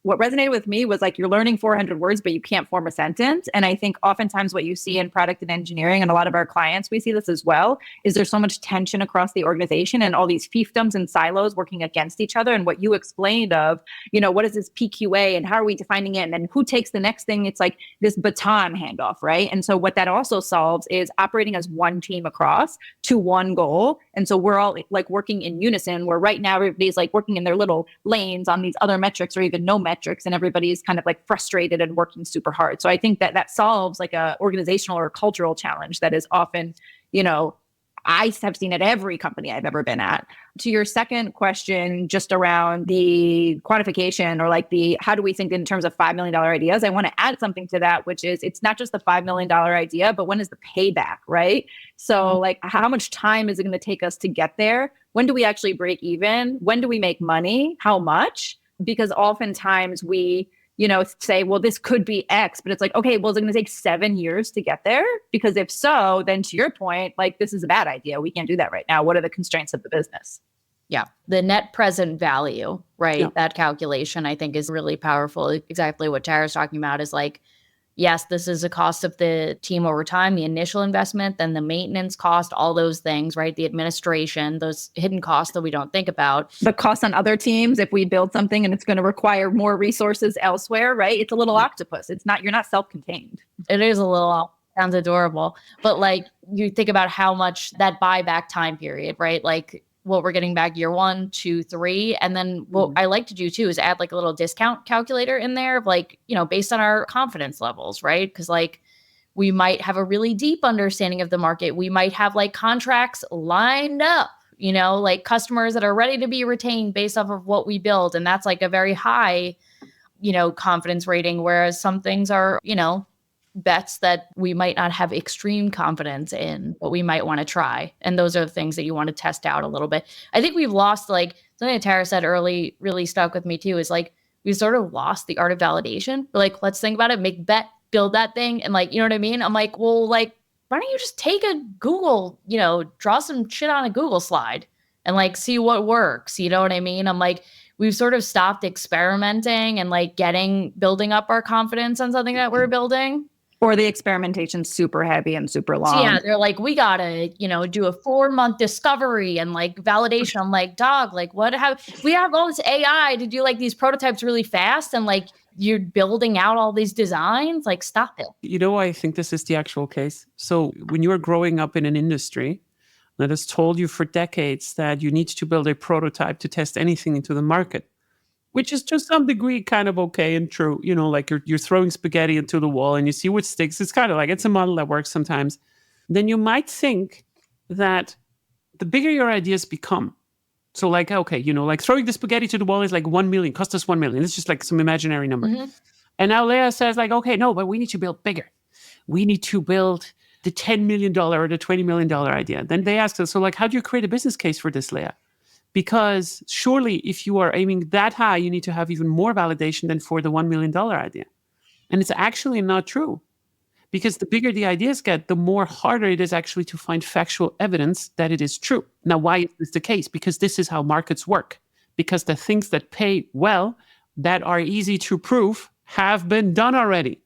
what resonated with me was like, you're learning 400 words, but you can't form a sentence. And I think oftentimes what you see in product and engineering, and a lot of our clients, we see this as well, is there's so much tension across the organization and all these fiefdoms and silos working against each other. And what you explained of, what is this PQA and how are we defining it? And then who takes the next thing? It's like this baton handoff, right? And so what that also solves is operating as one team across to one goal. And so we're all like working in unison, where right now everybody's like working in their little lanes on these other metrics or even no metrics, and everybody's kind of like frustrated and working super hard. So I think that solves like a organizational or cultural challenge that is often, I have seen at every company I've ever been at. To your second question, just around the quantification or like how do we think in terms of $5 million ideas? I want to add something to that, which is it's not just the $5 million idea, but when is the payback, right? So like, how much time is it going to take us to get there? When do we actually break even? When do we make money? How much? Because oftentimes we, say, well, this could be X, but it's like, okay, well, is it going to take 7 years to get there? Because if so, then to your point, like, this is a bad idea. We can't do that right now. What are the constraints of the business? Yeah. The net present value, right? Yeah. That calculation, I think, is really powerful. Exactly what Tara's talking about is like, yes, this is a cost of the team over time, the initial investment, then the maintenance cost, all those things, right? The administration, those hidden costs that we don't think about. The cost on other teams, if we build something and it's going to require more resources elsewhere, right? It's a little octopus. You're not self-contained. It is a little, sounds adorable. But like, you think about how much that buyback time period, right? Like, what we're getting back year 1, 2, 3. And then what I like to do too is add like a little discount calculator in there of like, based on our confidence levels, right? Because like we might have a really deep understanding of the market. We might have like contracts lined up, like customers that are ready to be retained based off of what we build. And that's like a very high, confidence rating. Whereas some things are, bets that we might not have extreme confidence in, but we might want to try. And those are the things that you want to test out a little bit. I think we've lost, like something that Tara said early really stuck with me too, is like, we sort of lost the art of validation. We're like, let's think about it, make bet, build that thing. And like, you know what I mean? I'm like, well, like, why don't you just take a Google, draw some shit on a Google slide and like, see what works. You know what I mean? I'm like, we've sort of stopped experimenting and like building up our confidence on something that we're building. Or the experimentation's super heavy and super long. So yeah, they're like, we gotta, do a 4-month discovery and like validation. I'm like, dog, like we have all this AI to do like these prototypes really fast, and like you're building out all these designs. Like, stop it. I think this is the actual case. So when you are growing up in an industry that has told you for decades that you need to build a prototype to test anything into the market, which is to some degree kind of okay and true. Like you're throwing spaghetti into the wall and you see what sticks. It's kind of like, it's a model that works sometimes. Then you might think that the bigger your ideas become. So like, okay, like throwing the spaghetti to the wall is like 1 million, cost us 1 million. It's just like some imaginary number. Mm-hmm. And now Leah says like, okay, no, but we need to build bigger. We need to build the $10 million or the $20 million idea. Then they ask us, so like, how do you create a business case for this, Leah? Because surely if you are aiming that high, you need to have even more validation than for the $1 million idea. And it's actually not true. Because the bigger the ideas get, the more harder it is actually to find factual evidence that it is true. Now, why is this the case? Because this is how markets work. Because the things that pay well, that are easy to prove, have been done already.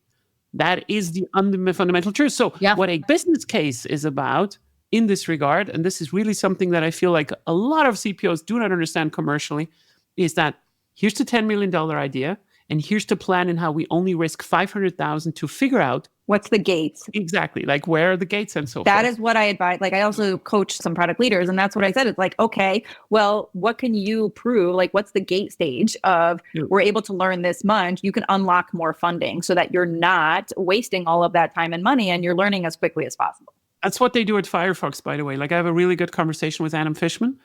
That is the fundamental truth. So what a business case is about in this regard, and this is really something that I feel like a lot of CPOs do not understand commercially, is that here's the $10 million idea, and here's the plan and how we only risk $500,000 to figure out what's the gates. Exactly. Like where are the gates and so forth. That is what I advise. Like I also coach some product leaders, and that's what I said. It's like, okay, well, what can you prove? Like what's the gate stage of we're able to learn this much, you can unlock more funding so that you're not wasting all of that time and money and you're learning as quickly as possible. That's what they do at Firefox, by the way. Like I have a really good conversation with Adam Fishman,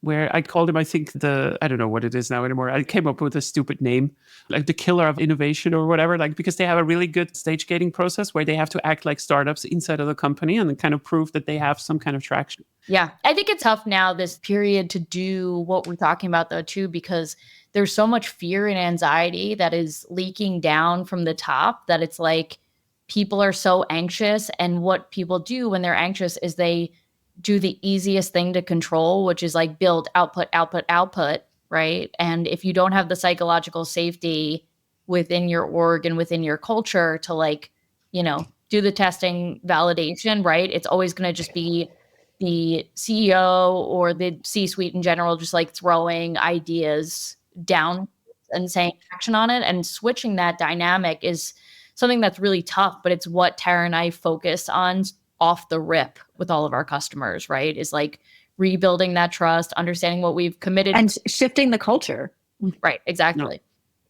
where I called him, I think I don't know what it is now anymore. I came up with a stupid name, like the killer of innovation or whatever, like because they have a really good stage gating process where they have to act like startups inside of the company and then kind of prove that they have some kind of traction. Yeah. I think it's tough now, this period, to do what we're talking about though, too, because there's so much fear and anxiety that is leaking down from the top that it's like people are so anxious. And what people do when they're anxious is they do the easiest thing to control, which is like build output, output, output, right? And if you don't have the psychological safety within your org and within your culture to like, do the testing validation, right? It's always going to just be the CEO or the C-suite in general, just like throwing ideas down and saying action on it. And switching that dynamic is something that's really tough, but it's what Tara and I focus on off the rip with all of our customers, right? Is like rebuilding that trust, understanding what we've committed. And shifting the culture. Right, exactly. No.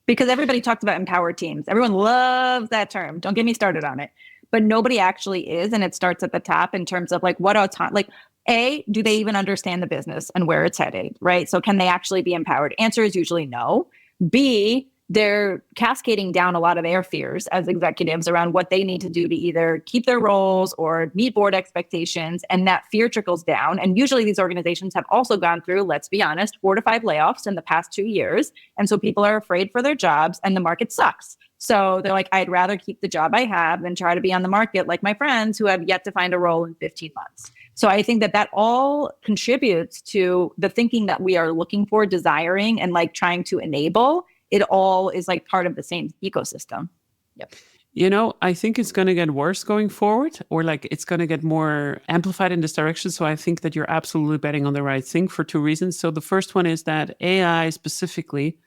Because everybody talks about empowered teams. Everyone loves that term. Don't get me started on it. But nobody actually is. And it starts at the top in terms of like what like, A, do they even understand the business and where it's headed, right? So can they actually be empowered? Answer is usually no. B, they're cascading down a lot of their fears as executives around what they need to do to either keep their roles or meet board expectations. And that fear trickles down. And usually these organizations have also gone through, let's be honest, 4 to 5 layoffs in the past 2 years. And so people are afraid for their jobs and the market sucks. So they're like, I'd rather keep the job I have than try to be on the market like my friends who have yet to find a role in 15 months. So I think that all contributes to the thinking that we are looking for, desiring, and like trying to enable. It all is like part of the same ecosystem. Yep. I think it's going to get worse going forward, or like it's going to get more amplified in this direction. So I think that you're absolutely betting on the right thing for 2 reasons. So the first one is that AI specifically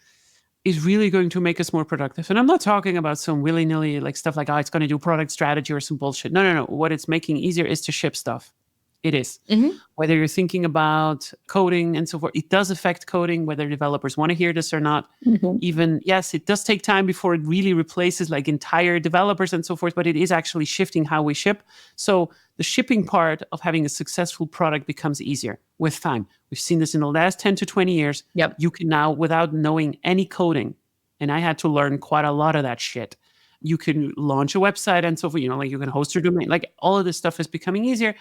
is really going to make us more productive. And I'm not talking about some willy-nilly like stuff like, it's going to do product strategy or some bullshit. No. What it's making easier is to ship stuff. It is. Mm-hmm. Whether you're thinking about coding and so forth, it does affect coding, whether developers want to hear this or not. Mm-hmm. Even, yes, it does take time before it really replaces like entire developers and so forth, but it is actually shifting how we ship. So the shipping part of having a successful product becomes easier with time. We've seen this in the last 10 to 20 years. Yep. You can now, without knowing any coding, and I had to learn quite a lot of that shit, you can launch a website and so forth, like you can host your domain, like all of this stuff is becoming easier.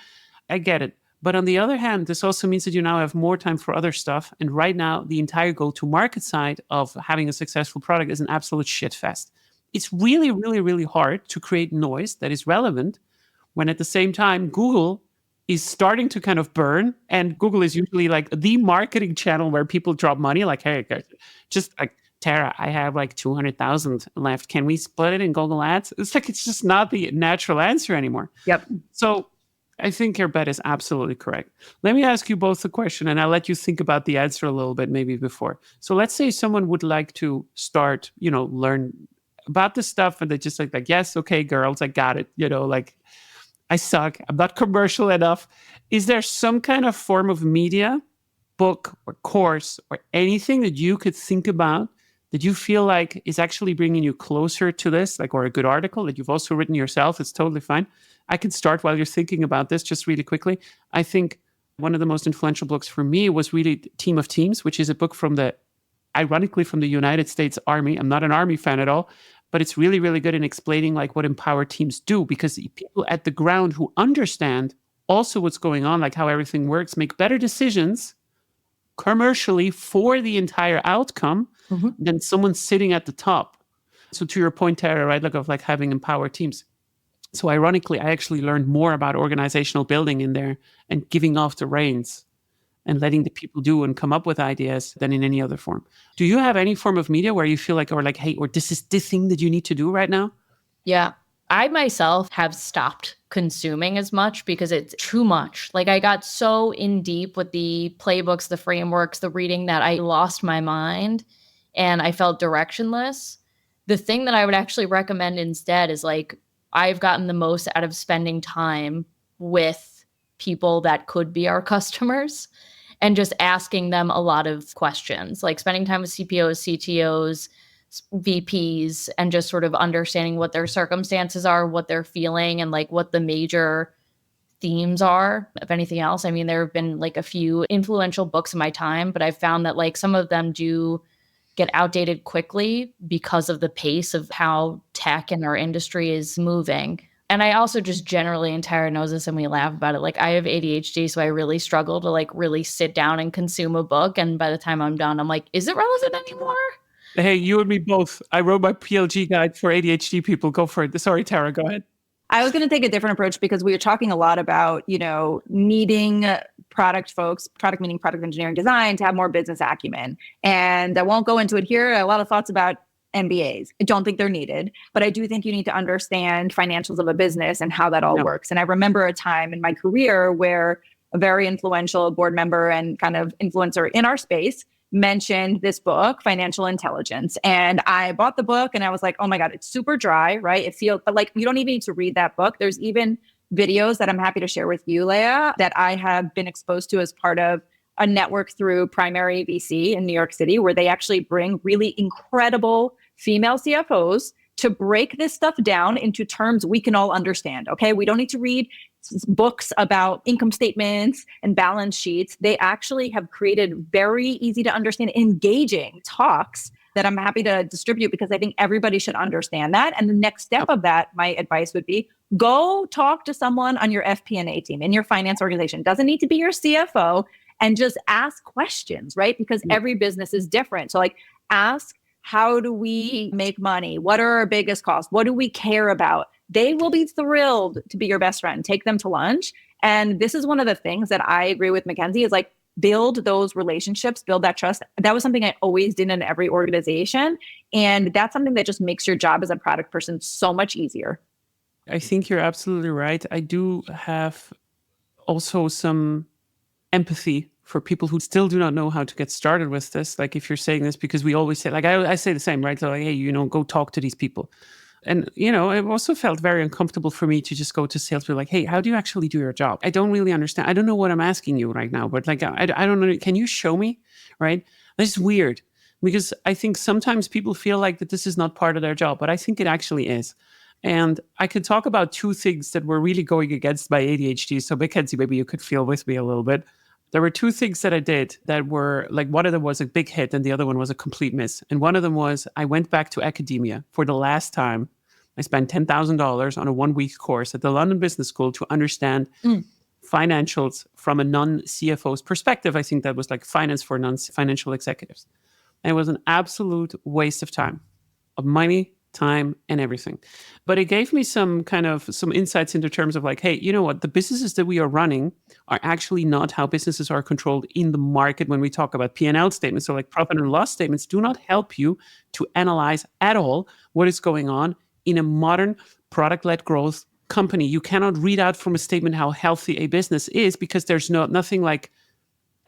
I get it. But on the other hand, this also means that you now have more time for other stuff. And right now, the entire go-to-market side of having a successful product is an absolute shit fest. It's really, really, really hard to create noise that is relevant when at the same time, Google is starting to kind of burn. And Google is usually like the marketing channel where people drop money. Like, hey, guys, just like, Tara, I have like 200,000 left. Can we split it in Google Ads? It's like, it's just not the natural answer anymore. Yep. So I think your bet is absolutely correct. Let me ask you both a question, and I'll let you think about the answer a little bit maybe before. So let's say someone would like to start, learn about this stuff, and they just like, yes, okay, girls, I got it. Like, I suck. I'm not commercial enough. Is there some kind of form of media, book or course or anything that you could think about that you feel like is actually bringing you closer to this, like, or a good article that you've also written yourself? It's totally fine. I can start while you're thinking about this just really quickly. I think one of the most influential books for me was really Team of Teams, which is a book ironically from the United States Army. I'm not an Army fan at all, but it's really, really good in explaining like what empowered teams do, because people at the ground who understand also what's going on, like how everything works, make better decisions commercially for the entire outcome than someone sitting at the top. So to your point, Tara, right, of having empowered teams. So ironically, I actually learned more about organizational building in there and giving off the reins and letting the people do and come up with ideas than in any other form. Do you have any form of media where you feel like, hey, or this is this thing that you need to do right now? Yeah. I myself have stopped consuming as much because it's too much. Like I got so in deep with the playbooks, the frameworks, the reading that I lost my mind and I felt directionless. The thing that I would actually recommend instead is like, I've gotten the most out of spending time with people that could be our customers and just asking them a lot of questions, like spending time with CPOs, CTOs, VPs, and just sort of understanding what their circumstances are, what they're feeling, and like what the major themes are, if anything else. I mean, there have been like a few influential books in my time, but I've found that like some of them do get outdated quickly because of the pace of how tech and our industry is moving. And I also just generally, and Tara knows this and we laugh about it, like I have ADHD, so I really struggle to like really sit down and consume a book. And by the time I'm done, I'm like, is it relevant anymore? Hey, you and me both. I wrote my PLG guide for ADHD people. Go for it. Sorry, Tara, go ahead. I was going to take a different approach because we were talking a lot about, needing product folks, product meaning product engineering design, to have more business acumen. And I won't go into it here. A lot of thoughts about MBAs. I don't think they're needed, but I do think you need to understand financials of a business and how that all works. And I remember a time in my career where a very influential board member and kind of influencer in our space mentioned this book, Financial Intelligence. And I bought the book and I was like, oh my God, it's super dry, right? It feels, but like, you don't even need to read that book. There's even videos that I'm happy to share with you, Leah, that I have been exposed to as part of a network through Primary VC in New York City, where they actually bring really incredible female CFOs to break this stuff down into terms we can all understand. Okay. We don't need to read books about income statements and balance sheets. They actually have created very easy to understand, engaging talks that I'm happy to distribute because I think everybody should understand that. And the next step of that, my advice would be go talk to someone on your FP&A team in your finance organization. It doesn't need to be your CFO, and just ask questions, right? Because every business is different. So like ask, how do we make money? What are our biggest costs? What do we care about? They will be thrilled to be your best friend. Take them to lunch. And this is one of the things that I agree with Mackenzie is like, build those relationships, build that trust. That was something I always did in every organization. And that's something that just makes your job as a product person so much easier. I think you're absolutely right. I do have also some empathy for people who still do not know how to get started with this. Like if you're saying this, because we always say, like I say the same, right? So like, hey, go talk to these people. And, it also felt very uncomfortable for me to just go to salespeople like, hey, how do you actually do your job? I don't really understand. I don't know what I'm asking you right now, but like, I don't know. Can you show me? Right? This is weird because I think sometimes people feel like that this is not part of their job, but I think it actually is. And I could talk about two things that were really going against my ADHD. So Mackenzie, maybe you could feel with me a little bit. There were two things that I did that were like, one of them was a big hit and the other one was a complete miss. And one of them was I went back to academia for the last time. I spent $10,000 on a 1-week course at the London Business School to understand financials from a non-CFO's perspective. I think that was like finance for non-financial executives. And it was an absolute waste of time, of money, time, and everything. But it gave me some insights into terms of like, hey, you know what? The businesses that we are running are actually not how businesses are controlled in the market when we talk about P&L statements. So like profit and loss statements do not help you to analyze at all what is going on in a modern product-led growth company. You cannot read out from a statement how healthy a business is because there's nothing like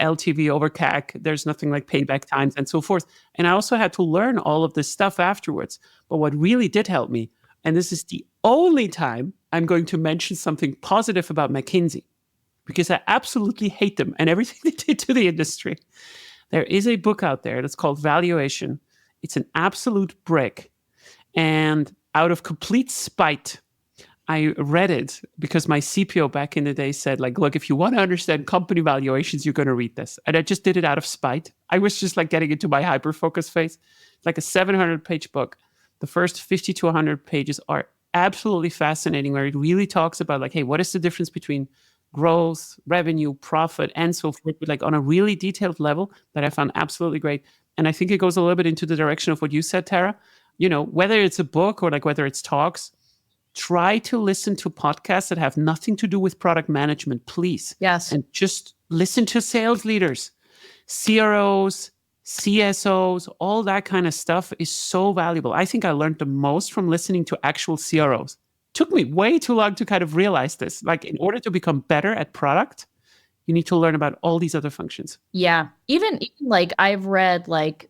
LTV over CAC, there's nothing like payback times and so forth. And I also had to learn all of this stuff afterwards. But what really did help me, and this is the only time I'm going to mention something positive about McKinsey, because I absolutely hate them and everything they did to the industry. There is a book out there that's called Valuation. It's an absolute brick. And out of complete spite, I read it because my CPO back in the day said, like, look, if you want to understand company valuations, you're going to read this. And I just did it out of spite. I was just like getting into my hyper-focus phase. It's like a 700-page book. The first 50 to 100 pages are absolutely fascinating, where it really talks about like, hey, what is the difference between growth, revenue, profit, and so forth, but like on a really detailed level that I found absolutely great. And I think it goes a little bit into the direction of what you said, Tara. You know, whether it's a book or like whether it's talks, try to listen to podcasts that have nothing to do with product management, please. Yes. And just listen to sales leaders, CROs, CSOs, all that kind of stuff is so valuable. I think I learned the most from listening to actual CROs. Took me way too long to kind of realize this. Like, in order to become better at product, you need to learn about all these other functions. Yeah. Even like I've read like,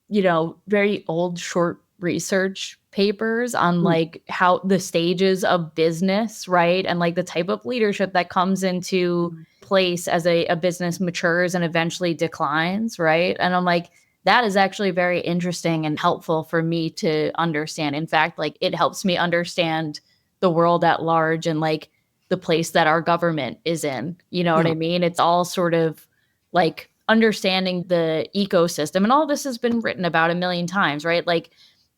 you know, very old short research papers on like how the stages of business, right? And like the type of leadership that comes into place as a business matures and eventually declines, right? And I'm like, that is actually very interesting and helpful for me to understand. In fact, like it helps me understand the world at large and like the place that our government is in. You know what I mean? It's all sort of like understanding the ecosystem. And all this has been written about a million times, right? Like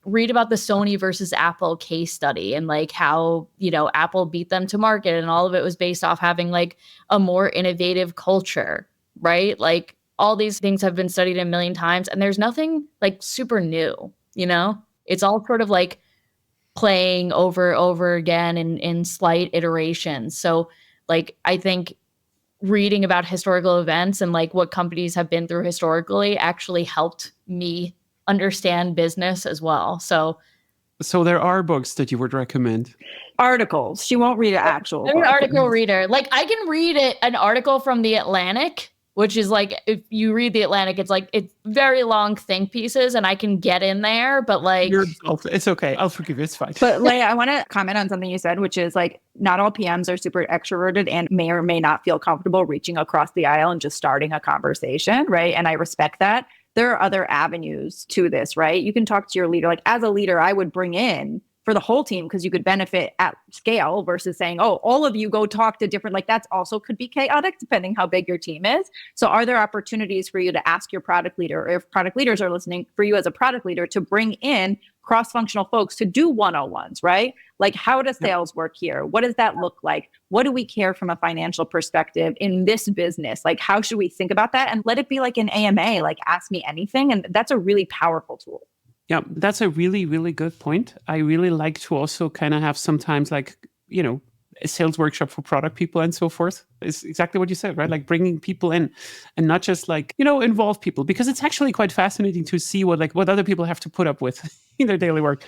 read about the Sony versus Apple case study and like how, you know, Apple beat them to market, and all of it was based off having like a more innovative culture, right? Like all these things have been studied a million times and there's nothing like super new, you know? It's all sort of like playing over again in slight iterations. So like I think reading about historical events and like what companies have been through historically actually helped me understand business as well. So there are books that you would recommend? Articles. She won't read an actual I'm an book. article reader. Like I can read an article from The Atlantic, which is like, if you read The Atlantic, it's very long think pieces and I can get in there, but like... It's okay. I'll forgive you. It's fine. But Leah, I want to comment on something you said, which is like, not all PMs are super extroverted and may or may not feel comfortable reaching across the aisle and just starting a conversation, right? And I respect that. There are other avenues to this, right? You can talk to your leader. Like as a leader, I would bring in for the whole team because you could benefit at scale versus saying, oh, all of you go talk to different, like that's also could be chaotic depending how big your team is. So are there opportunities for you to ask your product leader, or if product leaders are listening, for you as a product leader to bring in cross-functional folks to do 101s, right? Like how does sales work here? What does that look like? What do we care from a financial perspective in this business? Like how should we think about that? And let it be like an AMA, like ask me anything. And that's a really powerful tool. Yeah, that's a really, really good point. I really like to also kind of have sometimes like, you know, a sales workshop for product people and so forth. It's exactly what you said, right? Like bringing people in and not just like, you know, involve people, because it's actually quite fascinating to see what other people have to put up with in their daily work.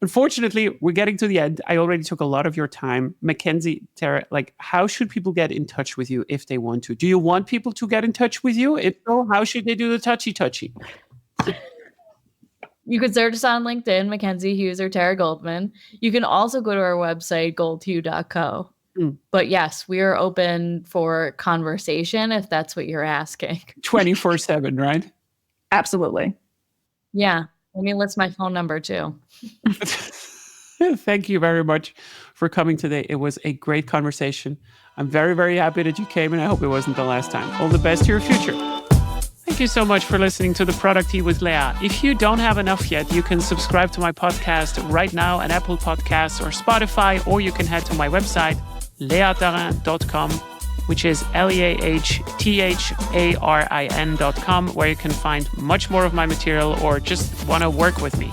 Unfortunately, we're getting to the end. I already took a lot of your time. Mackenzie, Tara, like how should people get in touch with you if they want to? Do you want people to get in touch with you? If so, how should they do the touchy? You could search us on LinkedIn, Mackenzie Hughes or Tara Goldman. You can also go to our website, goldhue.co. But yes, we are open for conversation if that's what you're asking. 24/7, right? Absolutely. Yeah. I mean, that's my phone number too. Thank you very much for coming today. It was a great conversation. I'm very, very happy that you came, and I hope it wasn't the last time. All the best to your future. Thank you so much for listening to The Product Tea with Leah. If you don't have enough yet, you can subscribe to my podcast right now at Apple Podcasts or Spotify, or you can head to my website, leahtarin.com, which is leahtarin.com, where you can find much more of my material or just want to work with me.